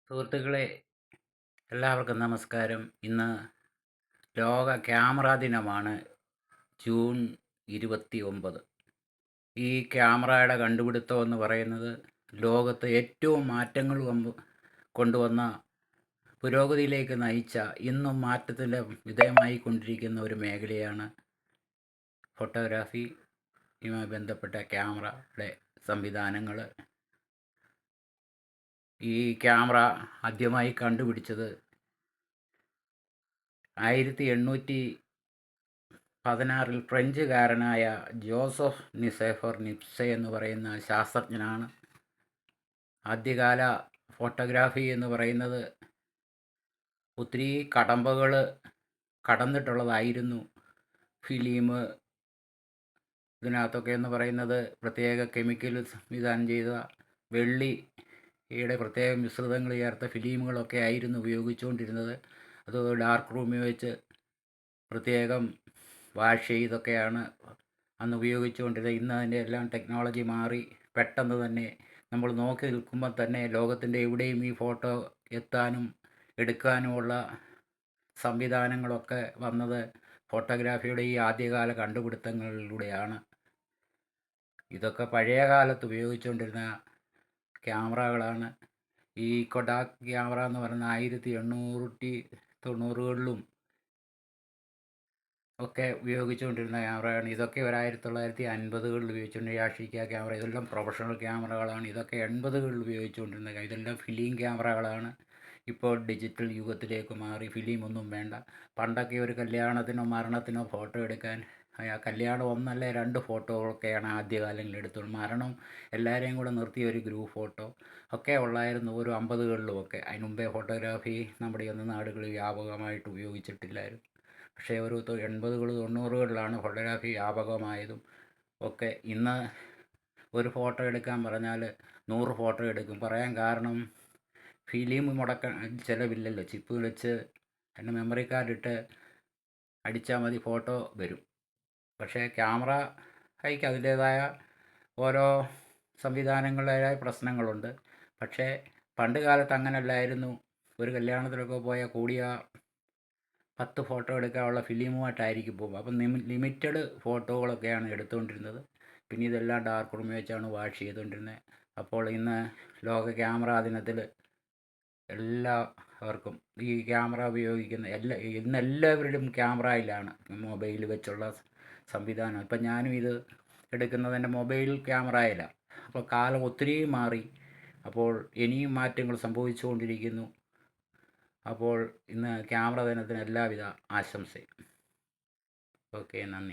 സുഹൃത്തുക്കളെ, എല്ലാവർക്കും നമസ്കാരം. ഇന്ന് ലോക ക്യാമറ ദിനമാണ്. ജൂൺ 29. ഈ ക്യാമറയുടെ കണ്ടുപിടുത്തം എന്ന് പറയുന്നത് ലോകത്ത് ഏറ്റവും മാറ്റങ്ങൾ കൊണ്ടുവന്ന, പുരോഗതിയിലേക്ക് നയിച്ച, ഇന്നും മാറ്റത്തിന് വിധേയമായി കൊണ്ടിരിക്കുന്ന ഒരു മേഖലയാണ് ഫോട്ടോഗ്രാഫിയുമായി ബന്ധപ്പെട്ട ക്യാമറയുടെ സംവിധാനങ്ങൾ. ഈ ക്യാമറ ആദ്യമായി കണ്ടുപിടിച്ചത് 1816 ഫ്രഞ്ചുകാരനായ ജോസഫ് നിസേഫർ നിപ്സെ എന്ന് പറയുന്ന ശാസ്ത്രജ്ഞനാണ്. ആദ്യകാല ഫോട്ടോഗ്രാഫി എന്ന് പറയുന്നത് ഒത്തിരി കടമ്പകൾ കടന്നിട്ടുള്ളതായിരുന്നു. ഫിലിം ഇതിനകത്തൊക്കെ എന്ന് പറയുന്നത് പ്രത്യേക കെമിക്കൽ സംവിധാനം ചെയ്ത വെള്ളിയുടെ പ്രത്യേക മിശ്രിതങ്ങൾ ചേർത്ത ഫിലിമുകളൊക്കെ ആയിരുന്നു ഉപയോഗിച്ചുകൊണ്ടിരുന്നത്. അത് ഡാർക്ക് റൂമിൽ വെച്ച് പ്രത്യേകം വാഷ് ചെയ്തൊക്കെയാണ് അന്ന് ഉപയോഗിച്ചുകൊണ്ടിരുന്നത്. ഇന്ന് അതിൻ്റെ എല്ലാം ടെക്നോളജി മാറി പെട്ടെന്ന് തന്നെ നമ്മൾ നോക്കി നിൽക്കുമ്പോൾ തന്നെ ലോകത്തിൻ്റെ എവിടെയും ഈ ഫോട്ടോ എത്താനും എടുക്കാനുമുള്ള സംവിധാനങ്ങളൊക്കെ വന്നത് ഫോട്ടോഗ്രാഫിയുടെ ഈ ആദ്യകാല കണ്ടുപിടുത്തങ്ങളിലൂടെയാണ്. ഇതൊക്കെ പഴയ കാലത്ത് ഉപയോഗിച്ചുകൊണ്ടിരുന്ന ക്യാമറകളാണ്. ഈ കൊഡാക് ക്യാമറ എന്ന് പറയുന്ന 1890കളിലും ഒക്കെ ഉപയോഗിച്ചുകൊണ്ടിരുന്ന ക്യാമറയാണ്. ഇതൊക്കെ 1950കളിൽ ഉപയോഗിച്ചുകൊണ്ടിരുന്ന യാഷിക്ക ക്യാമറ, ഇതെല്ലാം പ്രൊഫഷണൽ ക്യാമറകളാണ്. ഇതൊക്കെ 80കളിൽ ഉപയോഗിച്ചുകൊണ്ടിരുന്ന, ഇതെല്ലാം ഫിലിം ക്യാമറകളാണ്. ഇപ്പോൾ ഡിജിറ്റൽ യുഗത്തിലേക്ക് മാറി. ഫിലിമൊന്നും വേണ്ട. പണ്ടൊക്കെ ഒരു കല്യാണത്തിനോ മരണത്തിനോ ഫോട്ടോ എടുക്കാൻ കല്യാണം ഒന്നല്ല 2 ഫോട്ടോകളൊക്കെയാണ് ആദ്യകാലങ്ങളിൽ എടുത്തുള്ളൂ. മരണം എല്ലാവരെയും കൂടെ നിർത്തിയ ഒരു ഗ്രൂപ്പ് ഫോട്ടോ ഒക്കെ ഉള്ളായിരുന്നു ഒരു 50കളിലുമൊക്കെ. അതിന് മുമ്പേ ഫോട്ടോഗ്രാഫി നമ്മുടെ ഒന്നും നാടുകളിൽ വ്യാപകമായിട്ട് ഉപയോഗിച്ചിട്ടില്ലായിരുന്നു. പക്ഷേ ഒരു 80കൾ 90കളിലാണ് ഫോട്ടോഗ്രാഫി വ്യാപകമായതും ഒക്കെ. ഇന്ന് ഒരു ഫോട്ടോ എടുക്കാൻ പറഞ്ഞാൽ 100 ഫോട്ടോ എടുക്കും. പറയാൻ കാരണം ഫിലിം മുടക്കാൻ ചിലവില്ലല്ലോ. ചിപ്പ് വെച്ച് അതിൻ്റെ മെമ്മറി കാർഡിട്ട് അടിച്ചാൽ മതി, ഫോട്ടോ വരും. പക്ഷേ ക്യാമറ കൈക്ക് അതിൻ്റേതായ ഓരോ സംവിധാനങ്ങളുടേതായ പ്രശ്നങ്ങളുണ്ട്. പക്ഷേ പണ്ട് കാലത്ത് അങ്ങനെയല്ലായിരുന്നു. ഒരു കല്യാണത്തിലൊക്കെ പോയാൽ കൂടിയ 10 ഫോട്ടോ എടുക്കാനുള്ള ഫിലിമുമായിട്ടായിരിക്കും പോകും. അപ്പം ലിമിറ്റഡ് ഫോട്ടോകളൊക്കെയാണ് എടുത്തുകൊണ്ടിരുന്നത്. പിന്നെ ഇതെല്ലാം ഡാർക്ക് റൂമിൽ വെച്ചാണ് വാഷ് ചെയ്തുകൊണ്ടിരുന്നത്. അപ്പോൾ ഇന്ന് ലോക ക്യാമറ ദിനത്തിൽ എല്ലാവർക്കും ഈ ക്യാമറ ഉപയോഗിക്കുന്ന ഇന്ന് എല്ലാവരുടെയും ക്യാമറയിലാണ് മൊബൈൽ വെച്ചുള്ള സംവിധാനം. ഇപ്പം ഞാനും ഇത് എടുക്കുന്നത് എൻ്റെ മൊബൈൽ ക്യാമറയിലാണ്. അപ്പോൾ കാലം ഒത്തിരി മാറി. അപ്പോൾ ഇനിയും മാറ്റങ്ങൾ സംഭവിച്ചുകൊണ്ടിരിക്കുന്നു. അപ്പോൾ ഇന്ന് ക്യാമറ ദിനത്തിന് എല്ലാവിധ ആശംസയും. ഓക്കെ, നന്ദി.